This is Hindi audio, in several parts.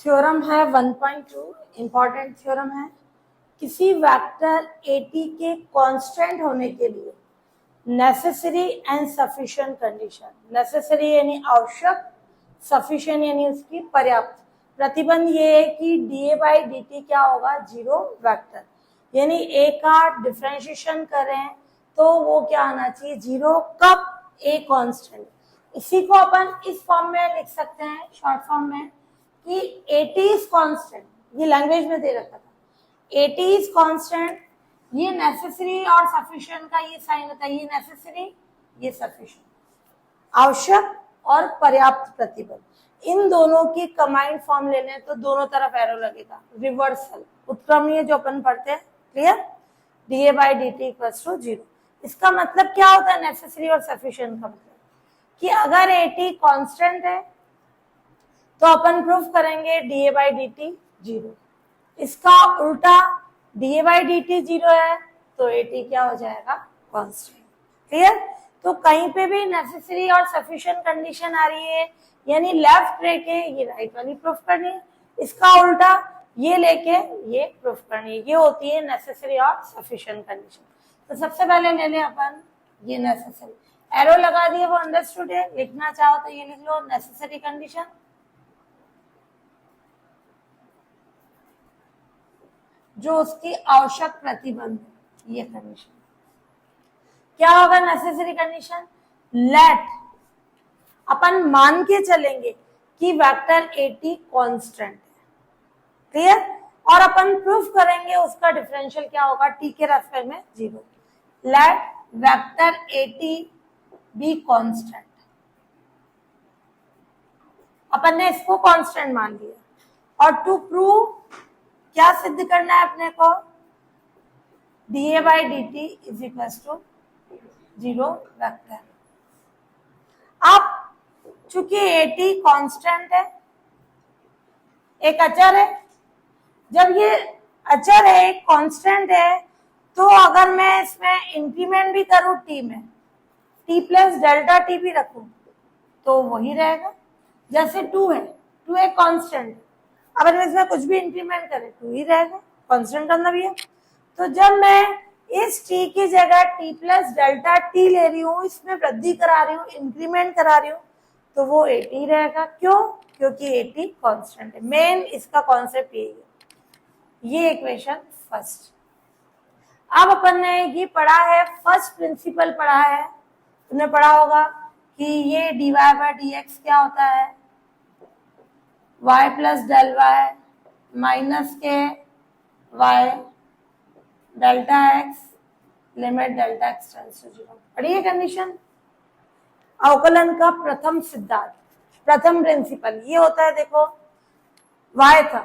थ्योरम है 1.2 इंपॉर्टेंट थ्योरम है। किसी वेक्टर AT के कांस्टेंट होने के लिए necessary and sufficient condition, necessary यानी आवश्यक, सफिशिएंट यानी उसकी पर्याप्त प्रतिबंध ये है कि dA by dt क्या होगा, जीरो वेक्टर, यानी A का डिफरेंशिएशन करें तो वो क्या आना चाहिए, जीरो। कब? A constant. इसी को अपन इस फॉर्म में लिख सकते हैं, शॉर्ट फॉर्म में, कि AT इज कांस्टेंट, ये लैंग्वेज में दे रखा था। AT इज कांस्टेंट, ये नेसेसरी और सफिशिएंट का ये साइन होता है, ये नेसेसरी, ये सफिशिएंट, आवश्यक और पर्याप्त प्रतिबंध। इन दोनों की कंबाइंड फॉर्म लेने तो दोनों तरफ एरो लगेगा, रिवर्सल, उत्क्रमणीय जो अपन पढ़ते हैं, clear. dA by dt equals to zero. इसका मतलब क्या होता है नेसेसरी और सफिशिएंट का मतलब, कि अगर AT कांस्टेंट है तो अपन प्रूफ करेंगे dA by dt जीरो। इसका उल्टा dA by dt जीरो है तो AT क्या हो जाएगा, कांस्टेंट। क्लियर। तो कहीं पे भी नेसेसरी और सफिशिएंट कंडीशन आ रही है, यानी लेफ्ट लेके ये राइट वाली प्रूफ करनी है, इसका उल्टा ये लेके ये प्रूफ करनी है, ये होती है नेसेसरी और सफिशिएंट कंडीशन। तो सबसे पहले ले लें अपन ये नेसेसरी, एरो लगा दिए, वो अंडरस्टूड है, लिखना चाहो तो ये लिख लो नेसेसरी कंडीशन, जो उसकी आवश्यक प्रतिबंध है, ये कंडीशन। क्या होगा नेसेसरी कंडीशन, लेट, अपन मान के चलेंगे कि वेक्टर AT कांस्टेंट है, क्लियर, और अपन प्रूफ करेंगे उसका डिफरेंशियल क्या होगा, t के रेस्पेक्ट में zero. Let vector AT b constant, अपन ने इसको कांस्टेंट मान लिया, और टू प्रूव क्या सिद्ध करना है अपने को, dA by dt is equal to zero vector. अब चूंकि AT कांस्टेंट है, एक अचर है, जब ये अचर है, एक कांस्टेंट है, तो अगर मैं इसमें इंक्रीमेंट भी करूं t में, t प्लस डेल्टा t भी रखूं तो वही रहेगा। जैसे 2 है, 2 एक कांस्टेंट है, अगर मैं इसमें कुछ भी इंक्रीमेंट करें 2 ही रहेगा, कांस्टेंट का मतलब ये। तो जब मैं इस t की जगह t प्लस डेल्टा t ले रही हूँ, इसमें वृद्धि करा रही हूँ, इंक्रीमेंट करा रही हूँ, तो वो AT रहेगा। क्यों? क्योंकि AT कांस्टेंट है। मेन इसका कॉन्सेप्ट यही है। ये इक्वेशन फर्स्ट। अब अपन ने ये पढ़ा है, फर्स्ट प्रिंसिपल पढ़ा है, तुमने पढ़ा होगा कि ये dy by dx क्या होता है, y plus del y minus के y delta x limit delta x tends to zero. पढ़िए कंडीशन। अवकलन का प्रथम सिद्धांत, प्रथम प्रिंसिपल ये होता है, देखो y था,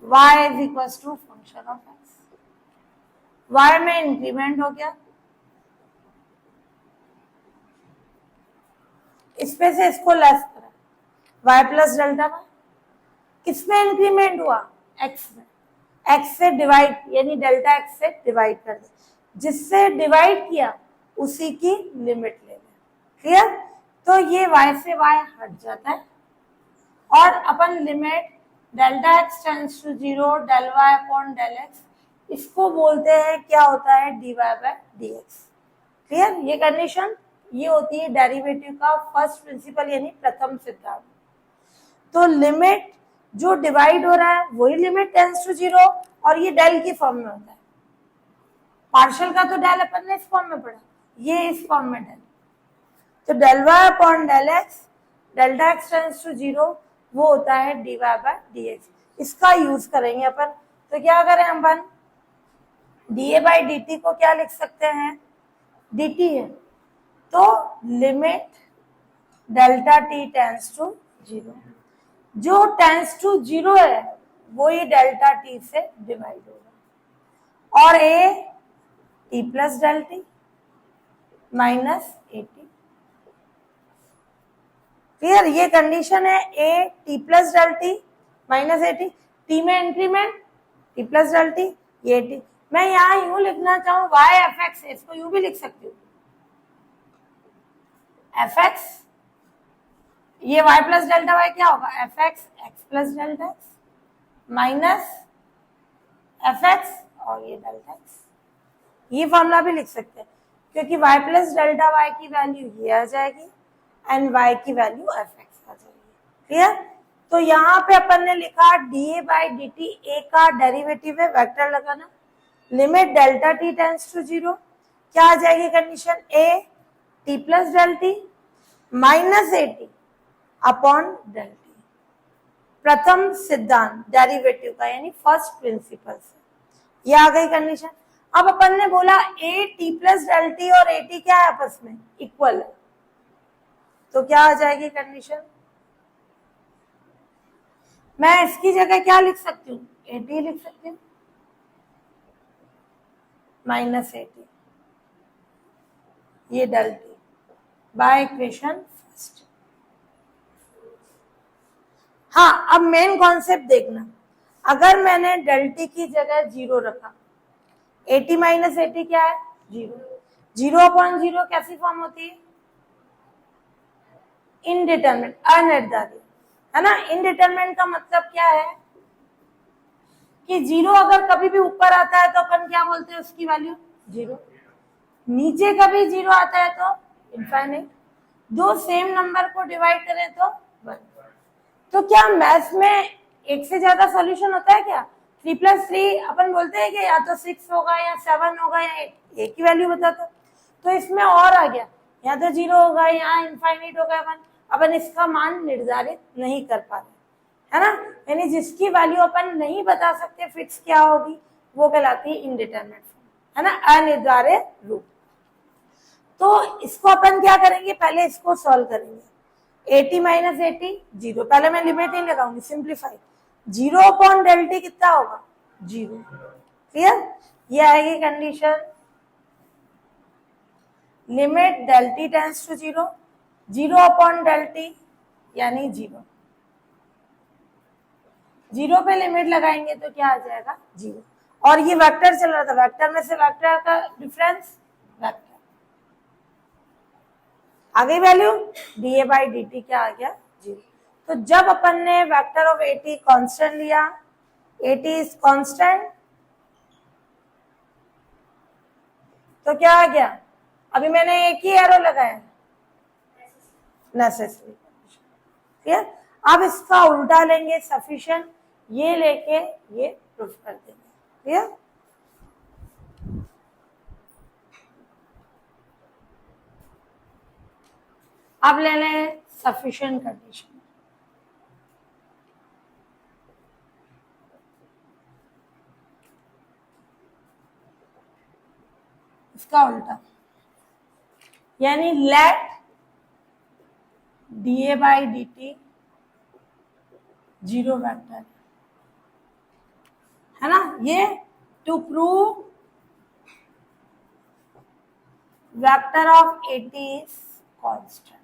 y is equal to function of x, y में इंक्रीमेंट हो गया, इसमें से इसको लेस करा, y प्लस डेल्टा y, किसमें इंक्रीमेंट हुआ, x में, x से डिवाइड, यानी डेल्टा x से डिवाइड कर दे, जिससे डिवाइड किया उसी की लिमिट ले लें। क्लियर। तो ये y से y हट जाता है, और अपन limit delta x tends to zero del y upon del x, इसको बोलते हैं क्या होता है, dy by dx। क्लियर। ये कंडीशन ये होती है डेरिवेटिव का फर्स्ट प्रिंसिपल, यानी प्रथम सिद्धांत। तो लिमिट जो डिवाइड हो रहा है वही लिमिट टेंड्स टू जीरो, और ये डेल की फॉर्म में होता है। पार्शियल का तो डेल अपन ने इस फॉर्म में पढ़ा, ये इस फॉर्म में डेल, तो del y upon del x delta x tends to zero, वो होता है dy by dx। इसका यूज करेंगे अपन। तो क्या करें अपन, dA by dt को क्या लिख सकते हैं, dt है, तो limit delta t tends to zero, जो टेंड्स टू जीरो है वो ही डेल्टा t से डिवाइड होगा, और a t plus del t minus AT। Clear. ये कंडीशन है, a t plus del t minus AT, t में increment t plus del t, ये t। मैं यहाँ यूं लिखना चाहूँ y fx है, इसको यूं भी लिख सकती हूँ fx, ये y प्लस डेल्टा y क्या होगा, fx x plus delta x, minus F x और ये डेल्टा एक्स। ये फॉर्मूला भी लिख सकते हैं क्योंकि y प्लस डेल्टा वाई की वैल्यू ये आ जाएगी एंड y की वैल्यू एफ एक्स आ जाएगी। क्लियर? तो यहाँ पे अपन ने लिखा d A by D t, a का डेरिवेटिव है, वेक्टर लगाना, limit delta t tends to zero, क्या आ जाएगी condition? A T plus del t minus A t upon del t, प्रथम सिद्धांत डेरिवेटिव का यानी फर्स्ट प्रिंसिपल से। ये आ गई कंडीशन। अब अपन ने बोला A T plus del T और ए टी क्या है आपस में? इक्वल है, तो क्या आ जाएगी कंडीशन? मैं इसकी जगह क्या लिख सकती हूँ? ए टी लिख सकती हूँ माइनस ए टी, ये del T by equation first. हाँ, अब मेन कॉन्सेप्ट देखना, अगर मैंने डेल टी की जगह जीरो रखा, ए टी माइनस ए टी क्या है? जीरो। जीरो अपॉन जीरो कैसी फॉर्म होती है? इनडिटरमिनेट, अनिर्धारित, है ना। इनडिटरमिनेट का मतलब क्या है कि जीरो अगर कभी भी ऊपर आता है तो अपन क्या बोलते हैं? उसकी वैल्यू जीरो। नीचे कभी जीरो आता है तो इनफाइनाइट। दो सेम नंबर को डिवाइड करें तो 1। तो क्या मैथ्स में एक से ज्यादा सॉल्यूशन होता है क्या? 3 प्लस 3 अपन बोलते हैं कि या तो 6 होगा या 7 होगा या 8, एक ही वैल्यू बताता। तो इसमें और आ गया, या तो जीरो होगा या इनफाइनाइट होगा 1। अपन इसका मान निर्धारित नहीं कर पा रहे, है ना। यानी जिसकी वैल्यू अपन नहीं बता सकते फिक्स क्या होगी, वो कहलाती है इनडिटरमिनेट फॉर्म, है ना, अनिर्धारित रूप। तो इसको अपन क्या करेंगे? पहले इसको सॉल्व करेंगे। A T minus A T zero, पहले मैं लिमिट नहीं लगाऊंगी, simplify. Zero upon del T कितना होगा? जीरो। क्लियर? ये आएगी condition, limit del T tends to zero, zero upon del T यानी जीरो। जीरो पे लिमिट लगाएंगे तो क्या आ जाएगा? जीरो। और ये वेक्टर चल रहा था, वेक्टर में से वेक्टर का डिफरेंस वेक्टर आ गई value, D A by D T क्या आ गया? जीरो। तो जब अपन ने vector of A T constant लिया, ए टी इज कॉन्स्टेंट, तो क्या आ गया? अभी मैंने एक ही एरो लगाया, नेसेसरी। क्लियर? अब इसका उल्टा लेंगे, सफिशिएंट, ये लेके ये प्रूफ कर देंगे। क्लियर? अब ले लें सफिशिएंट कंडीशन। इसका उल्टा, यानी let D A by D T zero vector, है ना। ये to prove vector of A T is constant.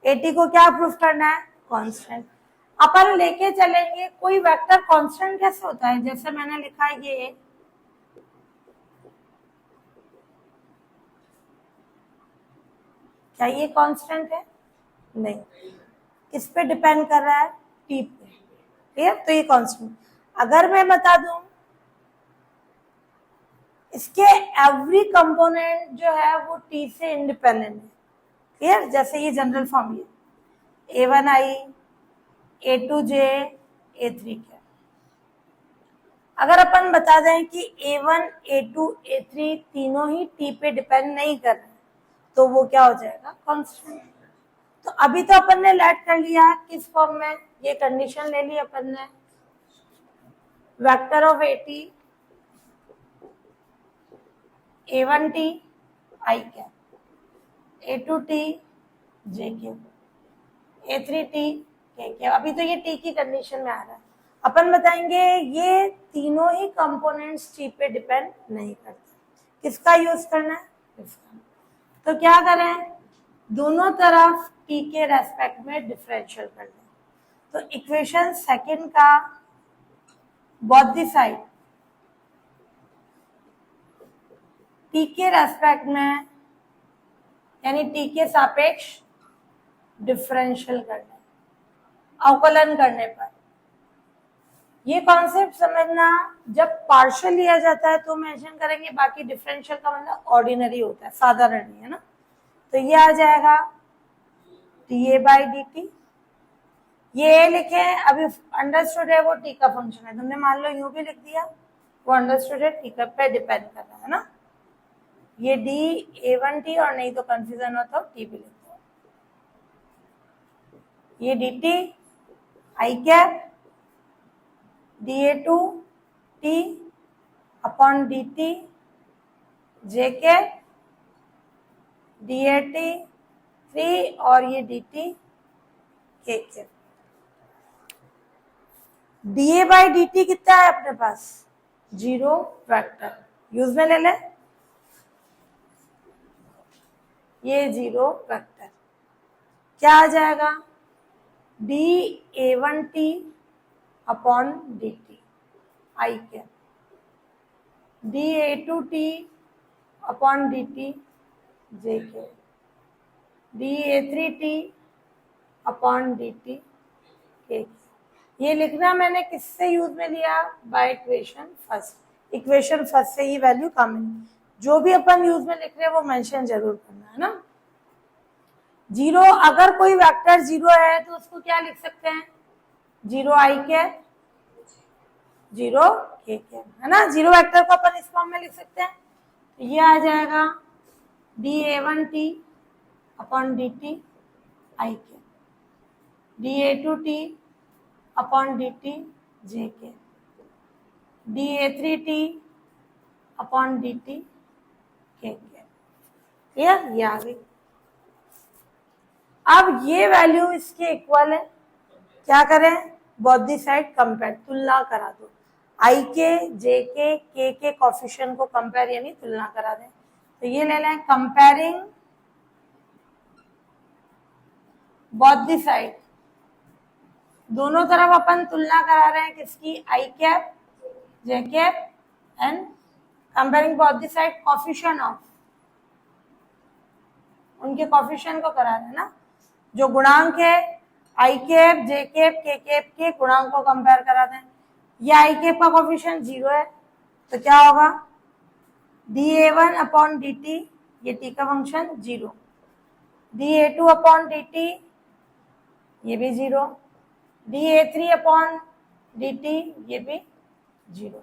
A T को क्या प्रूफ करना है? कांस्टेंट। अपन लेके चलेंगे, कोई वेक्टर कांस्टेंट कैसे होता है? जैसे मैंने लिखा है ये, क्या ये कांस्टेंट है? नहीं, किस पे डिपेंड कर रहा है? टी पे। क्लियर? तो ये कांस्टेंट। अगर मैं बता दूं इसके एवरी कंपोनेंट जो है वो टी से इंडिपेंडेंट है। क्लियर? जैसे ये जनरल फॉर्म, ये A1i, A2j, A3k। अगर अपन बता दें कि A1, A2, A3 तीनों ही टी पे डिपेंड नहीं कर रहे, तो वो क्या हो जाएगा? कांस्टेंट। तो अभी तो अपन ने लेट कर लिया किस फॉर्म में? ये कंडीशन ले ली अपन ने, vector of A T A1t i cap, A2t j cap, A3t k cap. अभी तो ये टी की कंडीशन में आ रहा है। अपन बताएंगे ये तीनों ही कंपोनेंट्स टी पे डिपेंड नहीं करते। किसका यूज करना है? इसका। तो क्या करें? दोनों तरफ टी के रेस्पेक्ट में डिफरेंशियल कर लें। तो इक्वेशन सेकंड का बोथ द साइड टी के रेस्पेक्ट में यानी टी के सापेक्ष डिफरेंशियल कर लें। अवकलन करने पर। ये कॉन्सेप्ट समझना, जब पार्शियल लिया जाता है तो मेंशन करेंगे, बाकी डिफरेंशियल का मतलब ऑर्डिनरी होता है, साधारण ही है ना। तो ये आ जाएगा dA/dt। ये लिखे हैं, अभी अंडरस्टूड है वो टी का फंक्शन है, तुमने मान लो यूं भी लिख दिया, वो अंडरस्टूड है, टी का पे डिपेंड कर रहा है ना। ये dA1t, और नहीं तो कंफ्यूजन हो तो टी भी लिख दो। ये dt आई कैप dA2t अपॉन dt जे कैप dAt3, और ये dt के कैप। dA/dt कितना है अपने पास, 0 वेक्टर, यूज में ले ले, ये 0 वेक्टर क्या आ जाएगा, dA1t अपॉन dt आई कैप dA2t अपॉन dt जे कैप dA3t अपॉन dt के। ये लिखना मैंने किससे यूज में लिया, bye equation first. Equation first से ही वैल्यू कॉमन, जो भी अपन यूज में लिख रहे हैं वो मेंशन जरूर करना है ना। 0, अगर कोई वेक्टर 0 है तो उसको क्या लिख सकते हैं, 0 आई कैप 0 के कैप, है ना। 0 वेक्टर को अपन इस फॉर्म में लिख सकते हैं। तो ये आ जाएगा dA1t अपॉन dt आई कैप dA2t अपॉन dt जे कैप dA3t अपॉन dt के कैप। क्लियर, ये आ गई। अब ये वैल्यू इसके इक्वल है, क्या करें, बोथ दी साइड कंपेयर, तुलना करा दो, आई के जे के कोफिशिएंट को कंपेयर यानी तुलना करा दें। तो ये ले लें, कंपेयरिंग बोथ दी साइड, दोनों तरफ अपन तुलना करा रहे हैं किसकी, i cap j cap, and comparing both the side coefficient of, उनके कोफिशिएंट को करा रहे हैं ना। जो गुणांक है i cap j cap k cap के गुणांक को कंपेयर करा दें। ये आई कैप का कोफिशिएंट 0 है, तो क्या होगा, dA1 अपॉन dt, ये t का फंक्शन 0, dA2 अपॉन dt, ये भी 0, dA3 अपॉन dt, ये भी 0।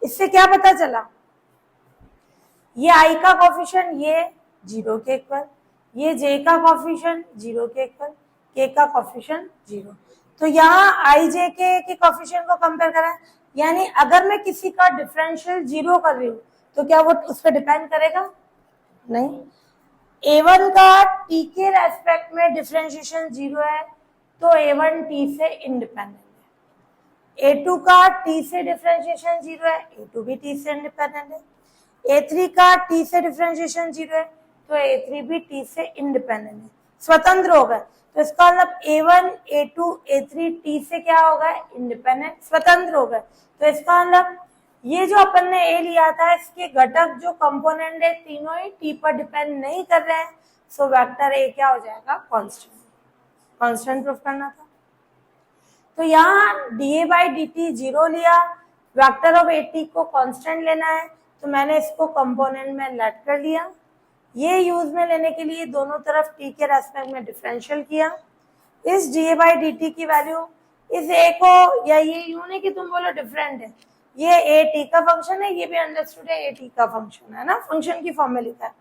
इससे क्या पता चला, ये i का कोफिशिएंट ये 0 के इक्वल, ये j का कोफिशिएंट 0 के इक्वल, k का कोफिशिएंट 0। तो यहाँ i j k के कोफिशिएंट को कंपेयर करा, यानी अगर मैं किसी का डिफरेंशियल 0 कर रही हूँ तो क्या वो उस पर डिपेंड करेगा, नहीं। a1 का t के रेस्पेक्ट में डिफरेंशिएशन 0 है तो a1 t से इंडिपेंडेंट है। a2 का t से डिफरेंशिएशन 0 है, a2 भी t से इंडिपेंडेंट है। a3 का t से डिफरेंशिएशन 0 है तो a3 भी t से इंडिपेंडेंट है, स्वतंत्र हो गए। तो इसका मतलब a1 a2 a3 t से क्या होगा, इंडिपेंडेंट, स्वतंत्र हो गए। तो इसका मतलब ये जो अपन ने a लिया था, इसके घटक जो कंपोनेंट है तीनों ही t पर डिपेंड नहीं कर रहे हैं, सो वेक्टर a क्या हो जाएगा, कांस्टेंट। कांस्टेंट प्रूफ करना था। तो यहाँ dA/dt 0 लिया, वेक्टर ऑफ at को कांस्टेंट लेना है, तो मैंने इसको कंपोनेंट में लेट कर लिया। ये यूज में लेने के लिए दोनों तरफ t के रेस्पेक्ट में डिफरेंशियल किया। इस dA/dt की वैल्यू इस a को, या ये यूं नहीं कि तुम बोलो डिफरेंट है, ये a t का फंक्शन है, ये भी अंडरस्टूड है a t का फंक्शन है ना, फंक्शन की फॉर्म में लिखा है।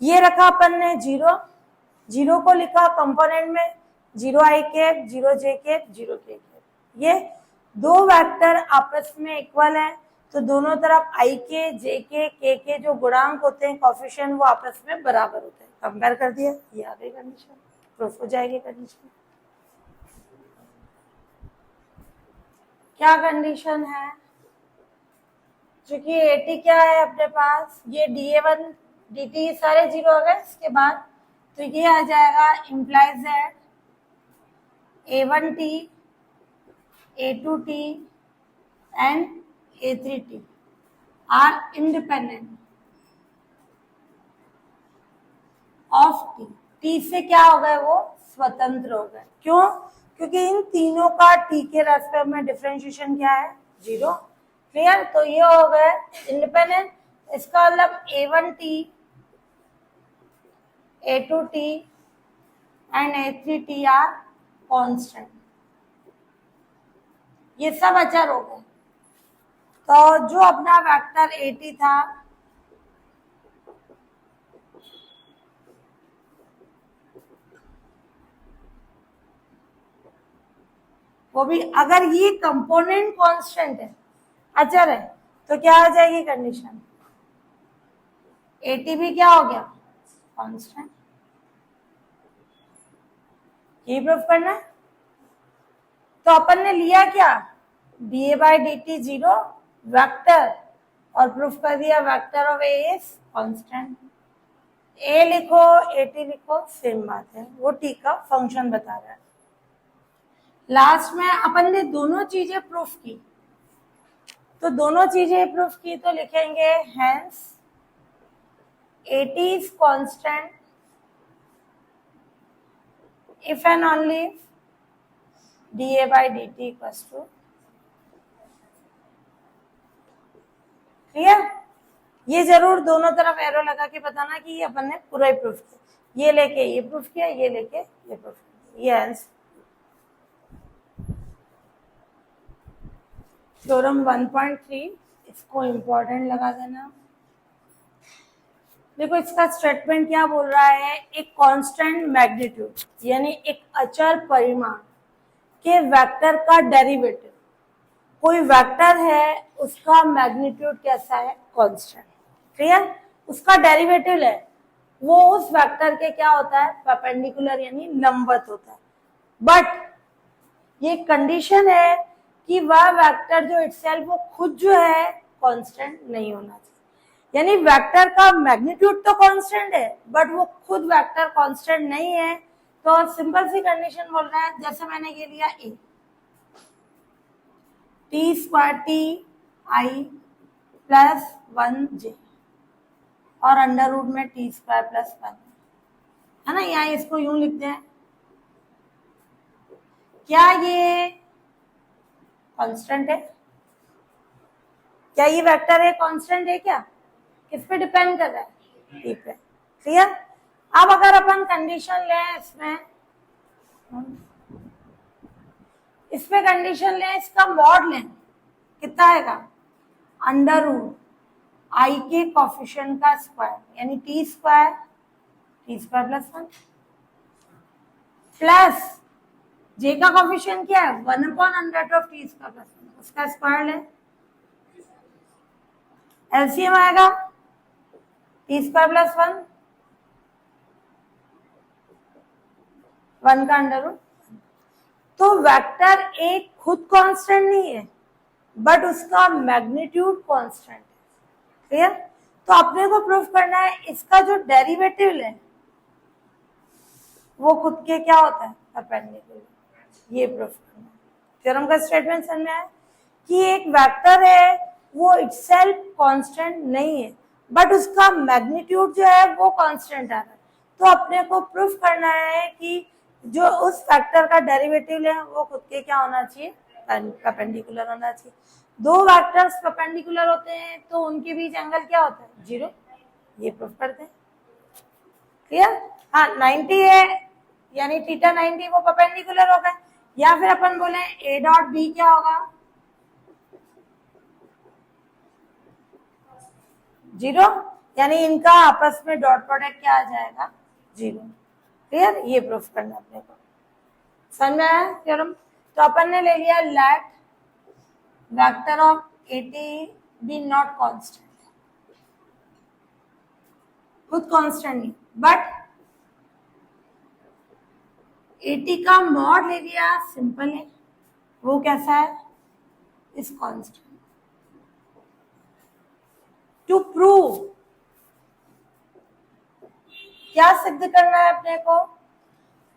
ये रखा अपन ने 0 को लिखा कंपोनेंट में, 0 आई कैप 0 जे कैप 0 के कैप। ये दो वेक्टर आपस में इक्वल है, तो दोनों तरफ आई के जे के जो गुणांक होते हैं कोफिशिएंट, वो आपस में बराबर होते हैं, कंपेयर कर दिया, ये आ गई कंडीशन, प्रूफ हो जाएगी कंडीशन। क्या कंडीशन है, चूंकि at क्या है अपने पास, ये dA1 dt सारे 0 हो गए इसके बाद, तो ये आ जाएगा implies that a1t a2t and a3t are independent of t। t से क्या हो गए वो स्वतंत्र हो गए। क्यों? क्योंकि इन तीनों का टी के रेस्पेक्ट में डिफरेंशिएशन क्या है? 0। क्लियर? तो ये हो गए इंडिपेंडेंट। इसका मतलब A1T, A2T and A3T are constant. ये सब अचर हो गए। तो जो अपना वेक्टर AT था वो भी, अगर ये कंपोनेंट कांस्टेंट है, अचर है, तो क्या हो जाएगी कंडीशन? AT भी क्या हो गया? कांस्टेंट। ये प्रूफ करना है। तो अपन ने लिया क्या? dA/dt 0 वेक्टर, और प्रूफ कर दिया vector of A is constant. A लिखो, AT लिखो, सेम बात है, वो T का फंक्शन बता रहा है। लास्ट में अपन ने दोनों चीजें प्रूफ की, तो दोनों चीजें प्रूफ की तो लिखेंगे hence AT is constant if and only if dA/dt equals to, clear? ये जरूर दोनों तरफ एरो लगा के बताना कि ये अपन ने पूरा ही प्रूफ किया। ये लेके ये प्रूफ किया, ये लेके ये प्रूफ किया। यस, थ्योरम 1.3, इसको इंपॉर्टेंट लगा देना। देखो इसका स्टेटमेंट क्या बोल रहा है? एक कांस्टेंट मैग्नीट्यूड यानी एक अचर परिमाण के वेक्टर का डेरिवेटिव, कोई वेक्टर है उसका मैग्नीट्यूड कैसा है? कांस्टेंट। क्लियर? उसका डेरिवेटिव है वो उस वेक्टर के क्या होता है? परपेंडिकुलर यानी लंबवत होता है। बट ये कंडीशन है कि वह वेक्टर जो इटसेल्फ वो खुद जो है कांस्टेंट नहीं होना चाहिए। यानी वेक्टर का मैग्नीट्यूड तो कांस्टेंट है बट वो खुद वेक्टर कांस्टेंट नहीं है। तो सिंपल सी कंडीशन बोल रहा है, जैसे मैंने ये लिया A, T² प्लस 1J और अंडर रूट में T² प्लस 1 है ना। यहाँ इसको यूं लिखते हैं। क्या ये कांस्टेंट है? क्या ये वेक्टर है कांस्टेंट है? क्या किस पे डिपेंड कर रहा है? T पे। क्लियर? अब अगर अपन कंडीशन लें इस पे कंडीशन लें, इसका मॉड लें, कितना आएगा? अंडर रूट I के कोफिशिएंट का स्क्वायर यानी T² प्लस 1 प्लस J का कोफिशिएंट क्या है? 1/√T² प्लस 1, उसका स्क्वायर लें, एलसीएम आएगा T² प्लस 1 का अंडर रूट। तो वेक्टर एक खुद कांस्टेंट नहीं है बट उसका मैग्नीट्यूड कांस्टेंट है। क्लियर? तो अपने को प्रूफ करना है इसका जो डेरिवेटिव है वो खुद के क्या होता है? परपेंडिकुलर। ये प्रूफ करना है। थ्योरम का स्टेटमेंट समझ में आया कि एक वेक्टर है वो इटसेल्फ कांस्टेंट नहीं है बट उसका मैग्नीट्यूड जो है वो कांस्टेंट आ रहा है। तो अपने को प्रूफ करना है कि जो उस वेक्टर का डेरिवेटिव है वो खुद के क्या होना चाहिए? परपेंडिकुलर होना चाहिए। दो वेक्टर्स परपेंडिकुलर होते हैं तो उनके बीच एंगल क्या होता है? 0। ये प्रूफ करते हैं। क्लियर? हाँ, 90 है यानी थीटा 90 वो परपेंडिकुलर होगा। या फिर अपन बोले A.B क्या होगा? 0, यानी इनका आपस में डॉट प्रोडक्ट क्या आ जाएगा? 0। क्लियर? ये प्रूफ करना अपने को। समझ में आया थ्योरम? तो अपन ने ले लिया let vector of AT be not constant, खुद कांस्टेंट नहीं बट AT का मॉड ले लिया, सिंपल है, वो कैसा है? Is constant. टू प्रूव क्या सिद्ध करना है अपने को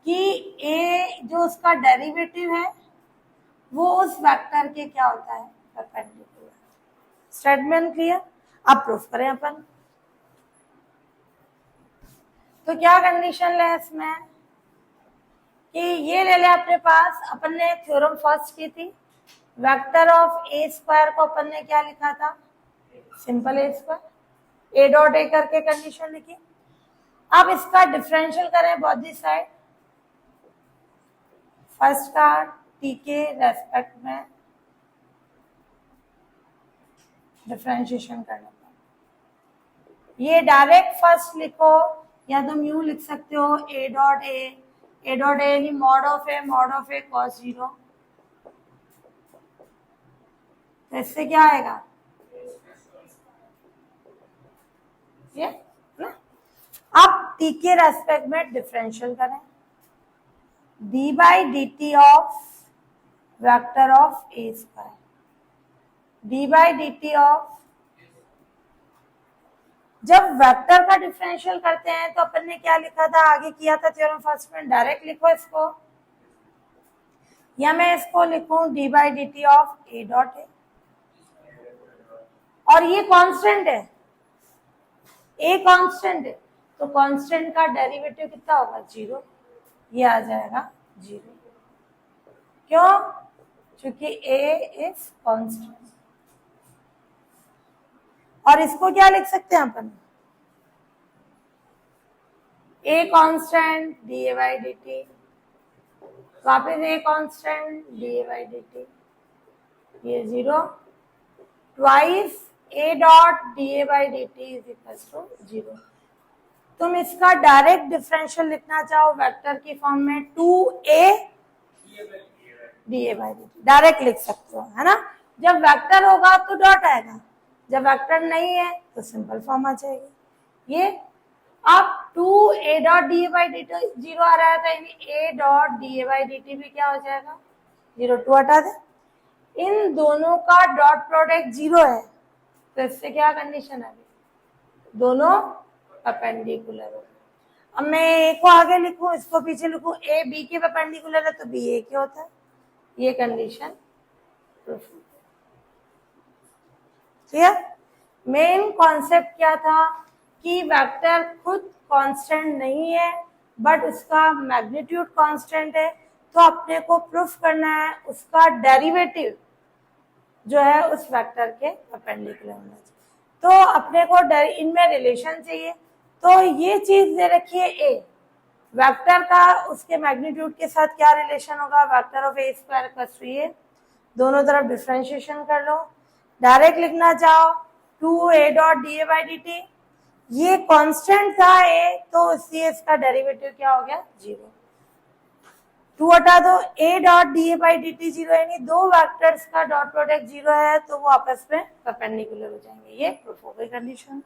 कि A जो उसका डेरिवेटिव है वो उस वेक्टर के क्या होता है? परपेंडिकुलर। Statement clear? अब प्रूफ करें अपन। तो क्या कंडीशन है इसमें? कि ये ले ले अपने पास, अपन ने थ्योरम फर्स्ट की थी, वेक्टर ऑफ ए स्क्वायर को अपन ने क्या लिखा था, simple A square, A dot A करके कंडीशन लिखी। अब इसका डिफरेंशियल करें बोथ दी साइड, फर्स्ट का टी के रेस्पेक्ट में डिफरेंशिएशन करने पर, ये डायरेक्ट फर्स्ट लिखो या तुम यूं लिख सकते हो ए dot A mod of A cos zero, तो इससे क्या आएगा ये ना। अब टी के रेस्पेक्ट में डिफरेंशियल करें, D by D T of vector of A square, D by D T of, जब वेक्टर का डिफरेंशियल करते हैं तो अपन ने क्या लिखा था, आगे किया था थ्योरम फर्स्ट में, डायरेक्ट लिखो इसको, या मैं इसको लिखूं D by D T of A dot A, और ये कांस्टेंट है, ए कांस्टेंट है, तो कांस्टेंट का डेरिवेटिव कितना होगा, जीरो, ये आ जाएगा जीरो। क्यों, क्योंकि ए इज कांस्टेंट। और इसको क्या लिख सकते हैं अपन, a constant d A by D t, वापिस a constant d A by D T, ये zero, twice a dot D A by D t is equal to zero. तुम इसका डायरेक्ट डिफरेंशियल लिखना चाहो वेक्टर की फॉर्म में, two A D A by D T direct लिख सकते हो, है ना। जब वेक्टर होगा तो डॉट आएगा, जब वेक्टर नहीं है तो सिंपल फॉर्म आ जाएगी ये। अब two A dot D A by D T zero आ रहा था, a dot D A by D t भी क्या हो जाएगा, जीरो, टू हटा दे, इन दोनों का डॉट प्रोडक्ट जीरो है, तो इससे क्या कंडीशन है, दोनों परपेंडिकुलर हो। अब मैं ए को आगे लिखूं, इसको पीछे लिखूं, ए बी के परपेंडिकुलर है तो बी ए के होता है, ये condition proof. Clear. Main concept क्या था कि वेक्टर खुद कांस्टेंट नहीं है बट उसका मैग्नीट्यूड कांस्टेंट है, तो अपने को प्रूफ करना है उसका डेरिवेटिव जो है उस वेक्टर के परपेंडिकुलर होना चाहिए। तो अपने को इनमें रिलेशन चाहिए, तो ये चीज दे रखी है ए, वेक्टर का उसके मैग्नीट्यूड के साथ क्या रिलेशन होगा, vector of A square plus ये, दोनों तरफ डिफरेंशिएशन कर लो, डायरेक्ट लिखना चाहो two A dot D A by D T, ये कांस्टेंट था ए, तो इसलिए इसका डेरिवेटिव क्या हो गया, जीरो, टू हटा दो, ए dot D A by D T zero, यानी दो वेक्टर्स का डॉट प्रोडक्ट जीरो है तो वो आपस में परपेंडिकुलर हो जाएंगे, ये प्रूफ हो गई कंडीशन।